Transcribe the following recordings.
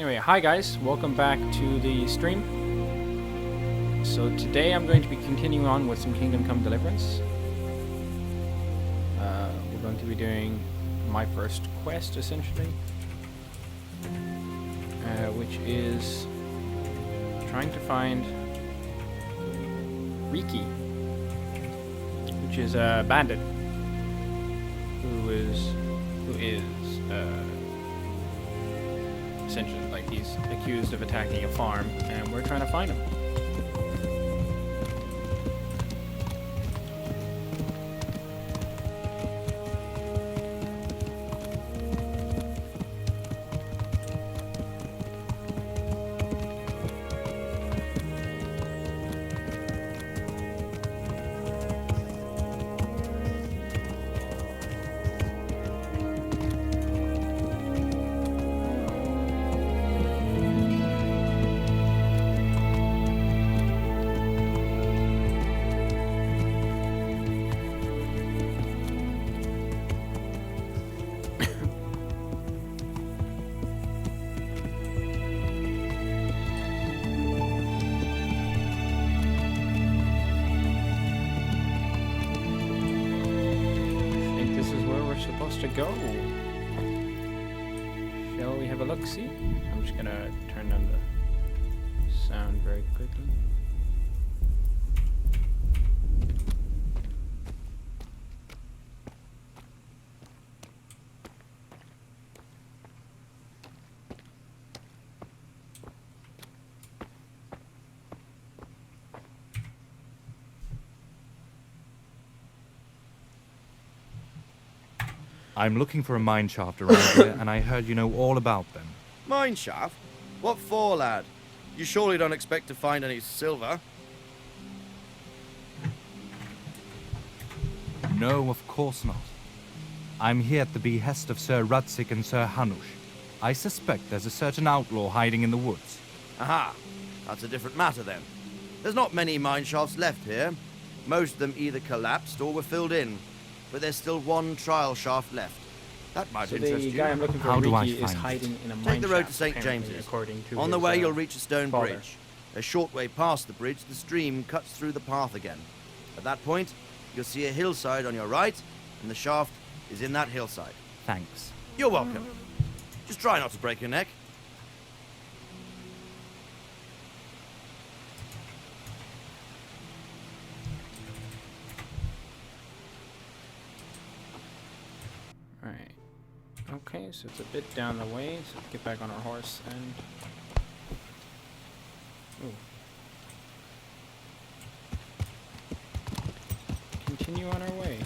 Anyway, hi guys, welcome back to the stream. So today I'm going to be continuing on with some Kingdom Come Deliverance. We're going to be doing my first quest, essentially, which is trying to find Riki, which is a bandit who is essentially, like, he's accused of attacking a farm, and we're trying to find him. Supposed to go. Shall we have a look-see? I'm just gonna turn down the sound very quickly. I'm looking for a mine shaft around here, and I heard you know all about them. Mine shaft? What for, lad? You surely don't expect to find any silver? No, of course not. I'm here at the behest of Sir Rudzik and Sir Hanush. I suspect there's a certain outlaw hiding in the woods. Aha! That's a different matter then. There's not many mine shafts left here. Most of them either collapsed or were filled in. But there's still one trial shaft left. That might interest you. The guy I'm looking for, Riki, is hiding in a mine shaft. Take the road to St. James's. On the way, you'll reach a stone bridge. A short way past the bridge, the stream cuts through the path again. At that point, you'll see a hillside on your right, and the shaft is in that hillside. Thanks. You're welcome. Just try not to break your neck. Alright. Okay, so it's a bit down the way, so let's get back on our horse and... Ooh. Continue on our way.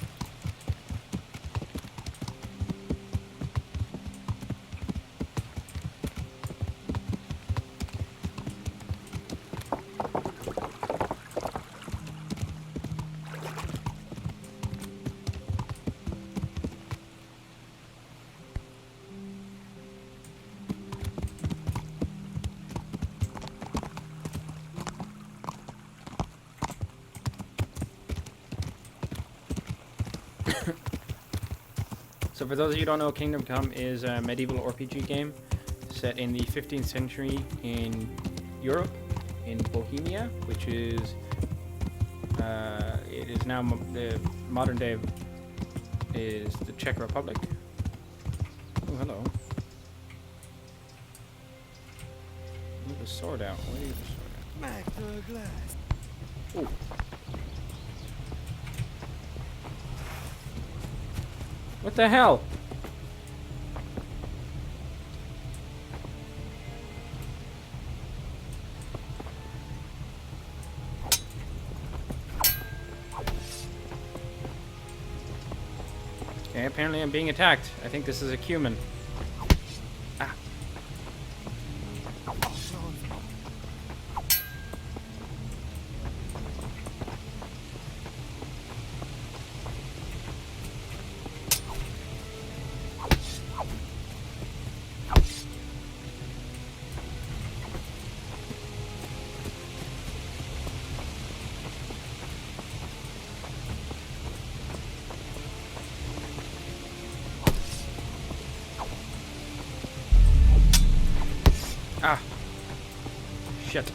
So for those of you who don't know, Kingdom Come is a medieval RPG game set in the 15th century in Europe, in Bohemia, which is, it is now the modern day is the Czech Republic. Oh, hello. Move the sword out. Where do you the sword out? Ooh. What the hell? Okay, apparently I'm being attacked. I think this is a cumin. Ah. Ah. Shit.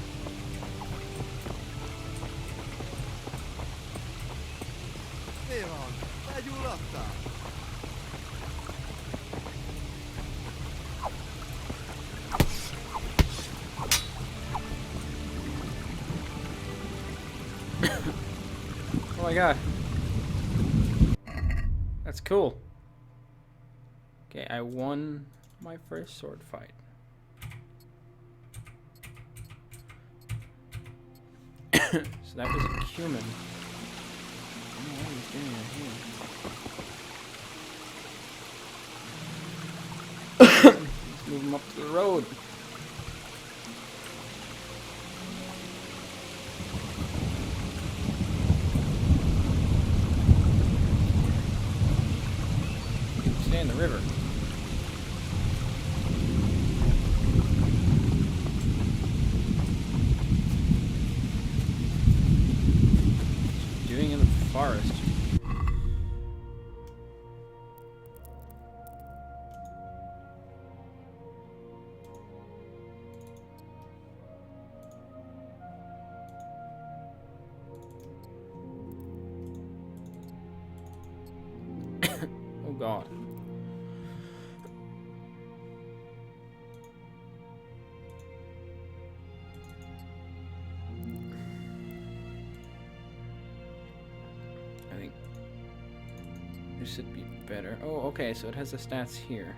Oh my god. That's cool. Okay, I won my first sword fight. So that was a cumin. I don't know what he's doing right here. Let's move him up to the road. Stay in the river. Doing in the forest. Oh god. I think this should be better. Oh, okay, so it has the stats here.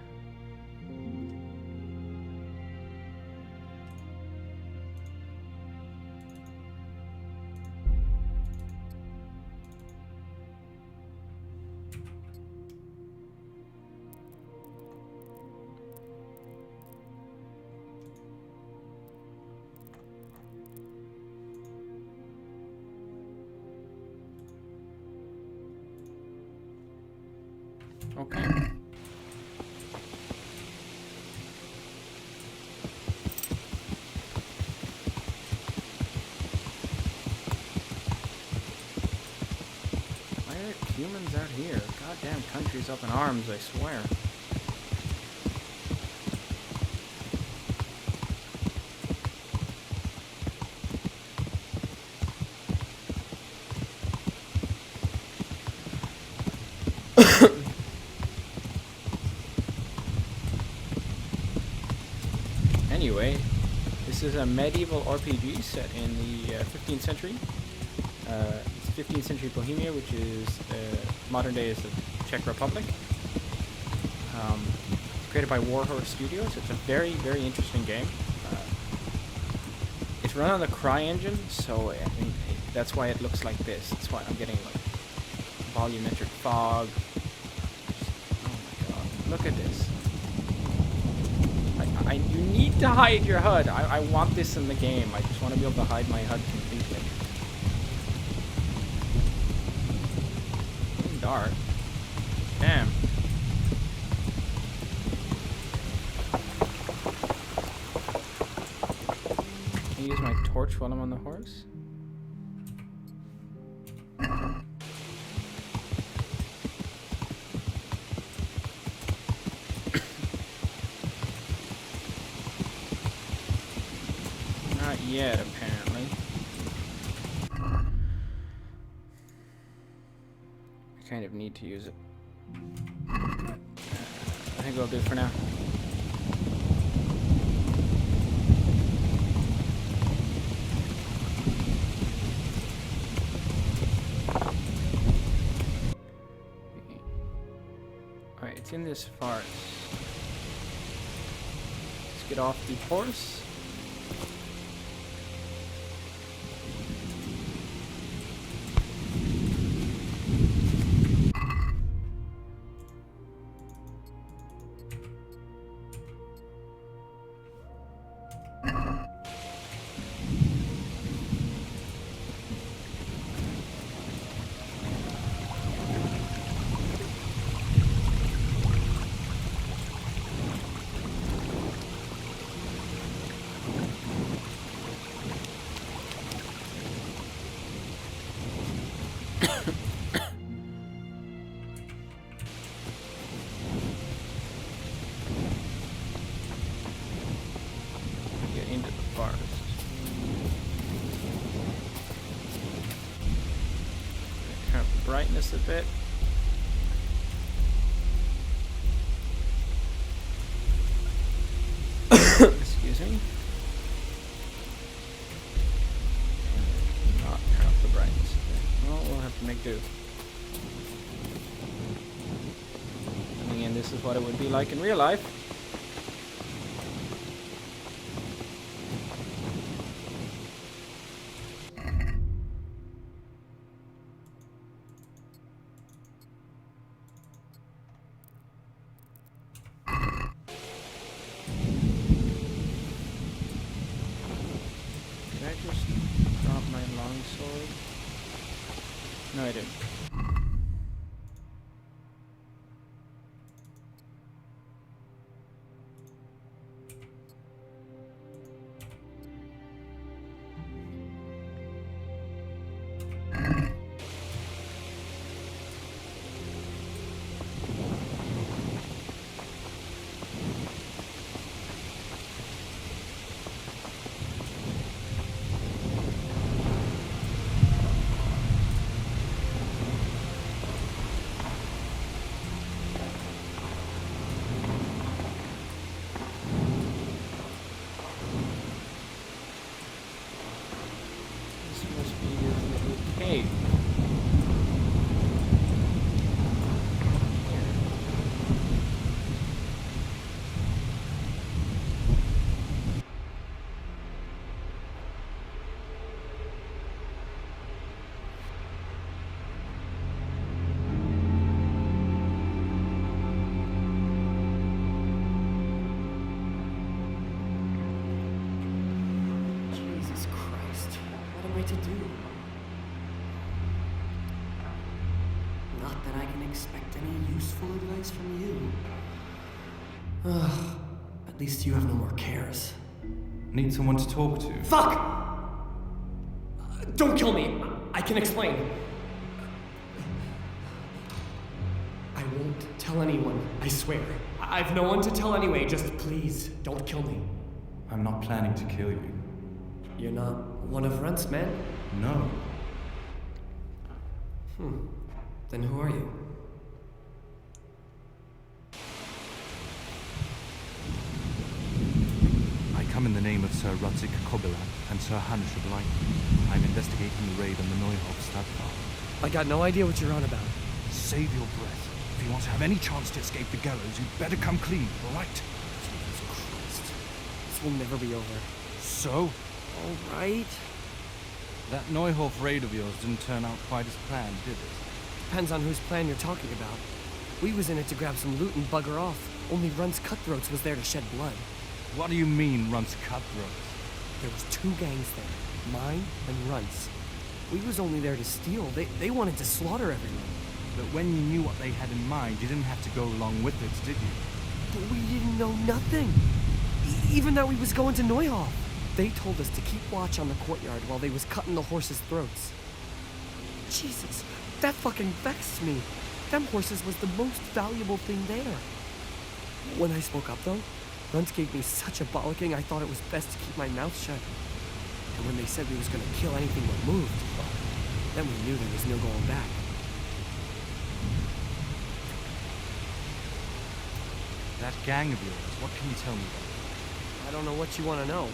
Okay. Why are humans out here? Goddamn country's up in arms, I swear. Anyway, this is a medieval RPG set in the 15th century. It's 15th century Bohemia, which is modern day is the Czech Republic. Created by Warhorse Studios. It's a very, very interesting game. It's run on the CryEngine, so I think that's why it looks like this. That's why I'm getting like volumetric fog. Oh my god! Look at this. You need to hide your HUD. I want this in the game. I just want to be able to hide my HUD completely. Dark. Damn. Can I use my torch while I'm on the horse? Not yet, apparently. I kind of need to use it. I think I'll do it for now. Alright, it's in this forest. Let's get off the horse. this a bit. Excuse me. Not turn off the brightness. Well, we'll have to make do. And again, this is what it would be like in real life. Did I just drop my longsword? No, I didn't. Hey. Jesus Christ, what am I to do? Not that I can expect any useful advice from you. Ugh, at least you have no more cares. Need someone to talk to? Fuck! Don't kill me! I can explain. I won't tell anyone, I swear. I've no one to tell anyway, just please, don't kill me. I'm not planning to kill you. You're not one of Runt's men? No. Then who are you? I come in the name of Sir Rudzik Kobilan and Sir Hanush of Light. I'm investigating the raid on the Neuhof Stadtfarm. I got no idea what you're on about. Save your breath. If you want to have any chance to escape the gallows, you'd better come clean, all right? Jesus Christ. This will never be over. So? All right. That Neuhof raid of yours didn't turn out quite as planned, did it? Depends on whose plan you're talking about. We was in it to grab some loot and bugger off. Only Runt's cutthroats was there to shed blood. What do you mean, Runt's cutthroats? There was two gangs there, mine and Runt's. We was only there to steal. They wanted to slaughter everyone. But when you knew what they had in mind, you didn't have to go along with it, did you? But we didn't know nothing. Even that we was going to Neuhof. They told us to keep watch on the courtyard while they was cutting the horses' throats. Jesus, that fucking vexed me. Them horses was the most valuable thing there. When I spoke up though, Runt gave me such a bollocking I thought it was best to keep my mouth shut. And when they said we was gonna kill anything that moved, then we knew there was no going back. That gang of yours, what can you tell me about? I don't know what you want to know.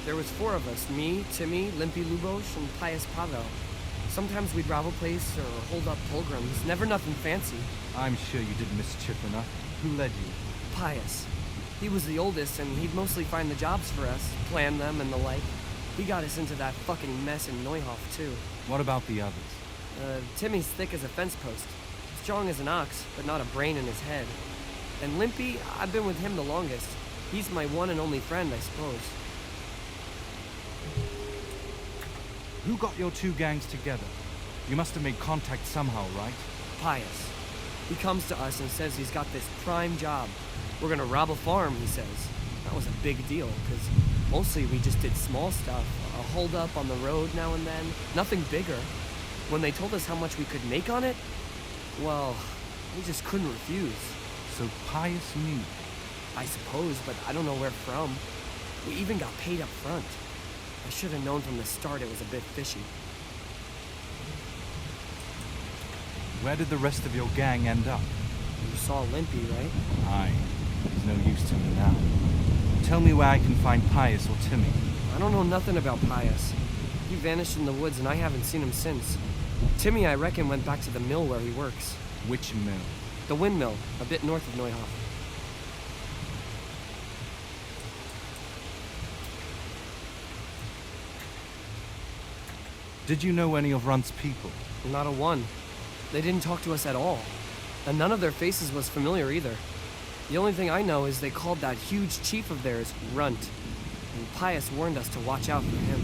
There was 4 of us, me, Timmy, Limpy Lubosh, and Pius Pavel. Sometimes we'd rob a place or hold up pilgrims, never nothing fancy. I'm sure you did mischief enough. Who led you? Pius. He was the oldest, and he'd mostly find the jobs for us, plan them and the like. He got us into that fucking mess in Neuhof, too. What about the others? Timmy's thick as a fence post. Strong as an ox, but not a brain in his head. And Limpy, I've been with him the longest. He's my one and only friend, I suppose. Who got your 2 gangs together? You must have made contact somehow, right? Pius. He comes to us and says he's got this prime job. We're gonna rob a farm, he says. That was a big deal, because mostly we just did small stuff. A hold up on the road now and then. Nothing bigger. When they told us how much we could make on it, well, we just couldn't refuse. So Pius knew. I suppose, but I don't know where from. We even got paid up front. I should have known from the start it was a bit fishy. Where did the rest of your gang end up? You saw Limpy, right? Aye. He's no use to me now. Tell me where I can find Pius or Timmy. I don't know nothing about Pius. He vanished in the woods and I haven't seen him since. Timmy, I reckon, went back to the mill where he works. Which mill? The windmill, a bit north of Neuhof. Did you know any of Runt's people? Not a one. They didn't talk to us at all. And none of their faces was familiar either. The only thing I know is they called that huge chief of theirs Runt. And Pius warned us to watch out for him.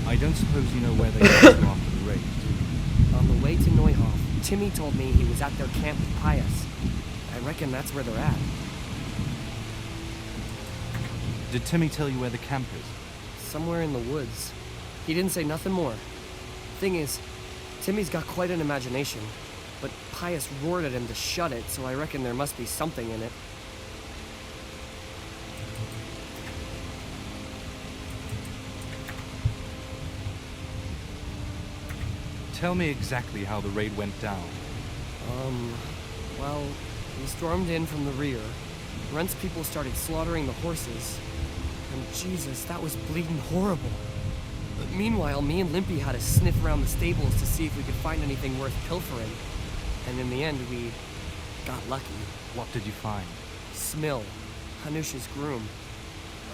I don't suppose you know where they got to after the raid, do you? On the way to Neuhof, Timmy told me he was at their camp with Pius. I reckon that's where they're at. Did Timmy tell you where the camp is? Somewhere in the woods. He didn't say nothing more. Thing is, Timmy's got quite an imagination, but Pius roared at him to shut it, so I reckon there must be something in it. Tell me exactly how the raid went down. Well, we stormed in from the rear. Runt's people started slaughtering the horses. And Jesus, that was bleeding horrible. But meanwhile, me and Limpy had to sniff around the stables to see if we could find anything worth pilfering. And in the end, we got lucky. What did you find? Smill, Hanush's groom.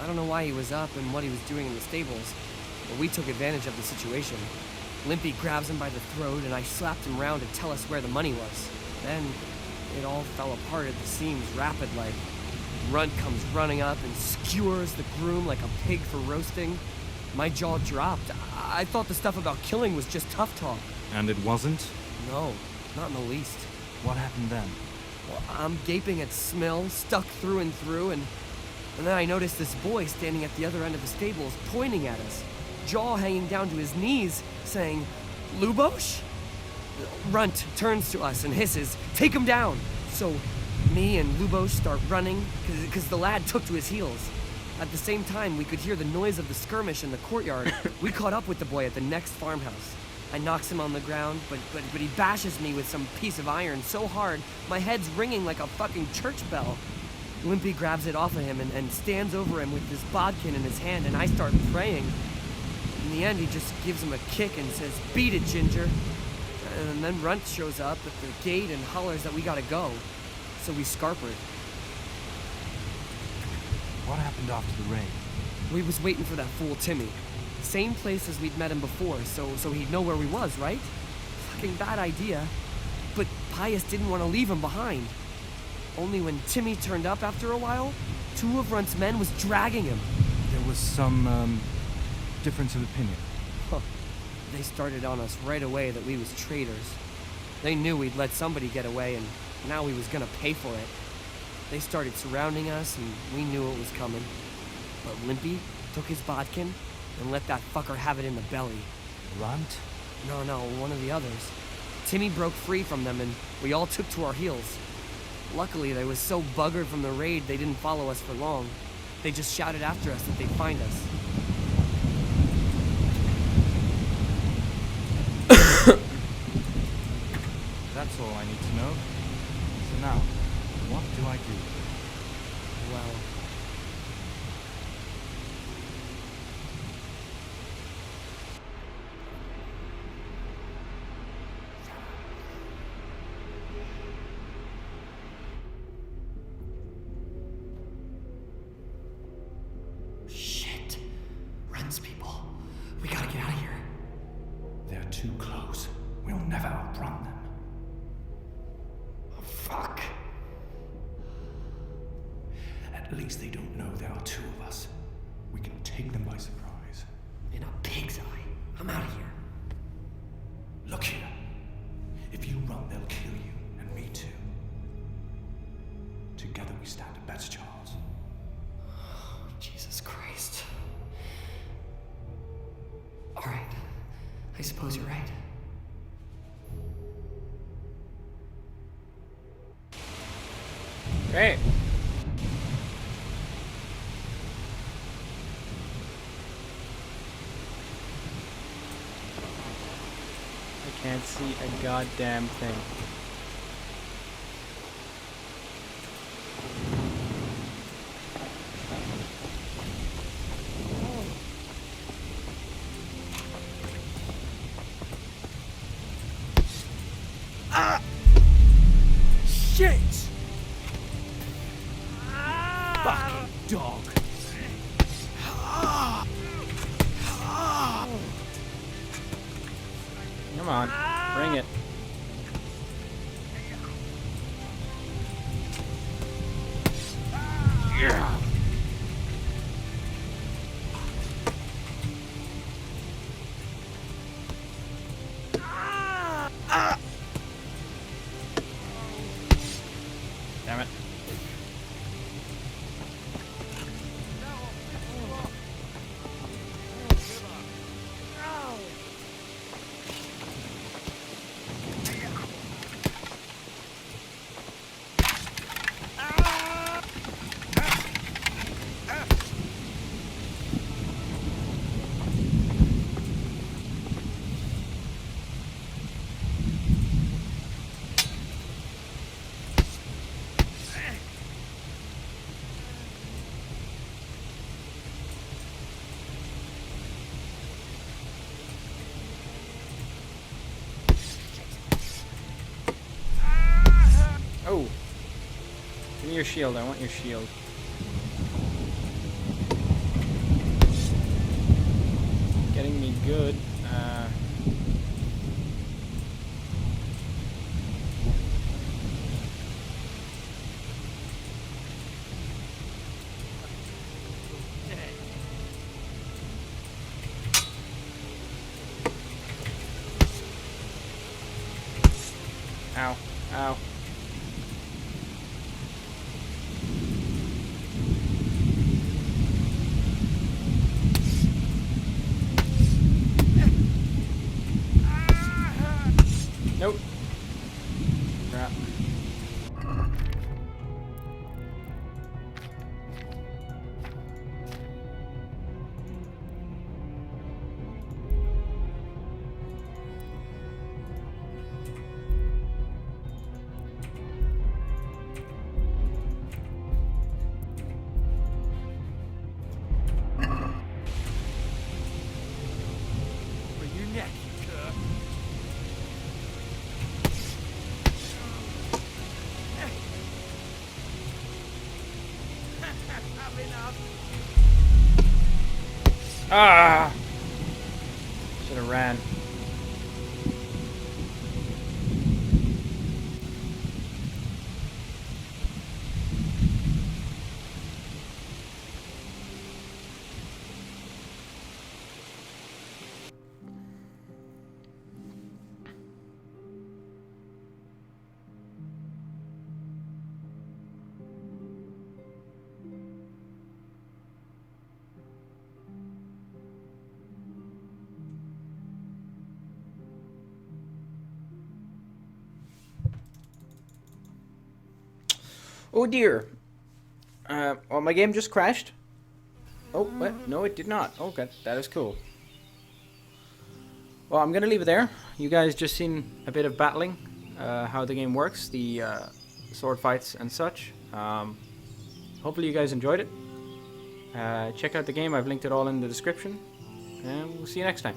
I don't know why he was up and what he was doing in the stables, but we took advantage of the situation. Limpy grabs him by the throat, and I slapped him round to tell us where the money was. Then, it all fell apart at the seams rapid-like. Runt comes running up and skewers the groom like a pig for roasting. My jaw dropped. I thought the stuff about killing was just tough talk. And it wasn't? No, not in the least. What happened then? Well, I'm gaping at Smill, stuck through and through, and then I noticed this boy standing at the other end of the stables, pointing at us, jaw hanging down to his knees, saying, "Lubosh?" Runt turns to us and hisses, "Take him down!" So me and Lubosh start running, because the lad took to his heels. At the same time, we could hear the noise of the skirmish in the courtyard. We caught up with the boy at the next farmhouse. I knocks him on the ground, but he bashes me with some piece of iron so hard, my head's ringing like a fucking church bell. Limpy grabs it off of him and stands over him with his bodkin in his hand, and I start praying. In the end, he just gives him a kick and says, "Beat it, Ginger." And then Runt shows up at the gate and hollers that we gotta go. So we scarpered. What happened after the raid? We was waiting for that fool Timmy. Same place as we'd met him before, so he'd know where we was, right? Fucking bad idea. But Pius didn't want to leave him behind. Only when Timmy turned up after a while, two of Runt's men was dragging him. There was some, difference of opinion. Huh. They started on us right away that we was traitors. They knew we'd let somebody get away, and now we was gonna pay for it. They started surrounding us, and we knew it was coming. But Limpy took his bodkin and let that fucker have it in the belly. Runt? No, one of the others. Timmy broke free from them, and we all took to our heels. Luckily, they was so buggered from the raid they didn't follow us for long. They just shouted after us that they'd find us. That's all I need to know. So now, what do I do? Well... Shit. Runt's people. We gotta get out of here. They're too close. We'll never outrun them. Oh, fuck. At least they don't know there are two of us. We can take them by surprise. In a pig's eye. I'm out of here. Look here. If you run, they'll kill you, and me too. Together we stand a better chance. Oh, Jesus Christ. All right. I suppose you're right. Great. I can't see a goddamn thing. Shit! Fucking dog. Come on, bring it. Yeah. Damn it. Oh! Give me your shield, I want your shield. Getting me good. Ow. Ow. Nope. Crap. Bring your neck, you cur. Ah! Should have ran. Oh dear. Well, my game just crashed. Oh, what? No, it did not. Okay, that is cool. Well, I'm going to leave it there. You guys just seen a bit of battling, how the game works, the sword fights and such. Hopefully you guys enjoyed it. Check out the game. I've linked it all in the description. And we'll see you next time.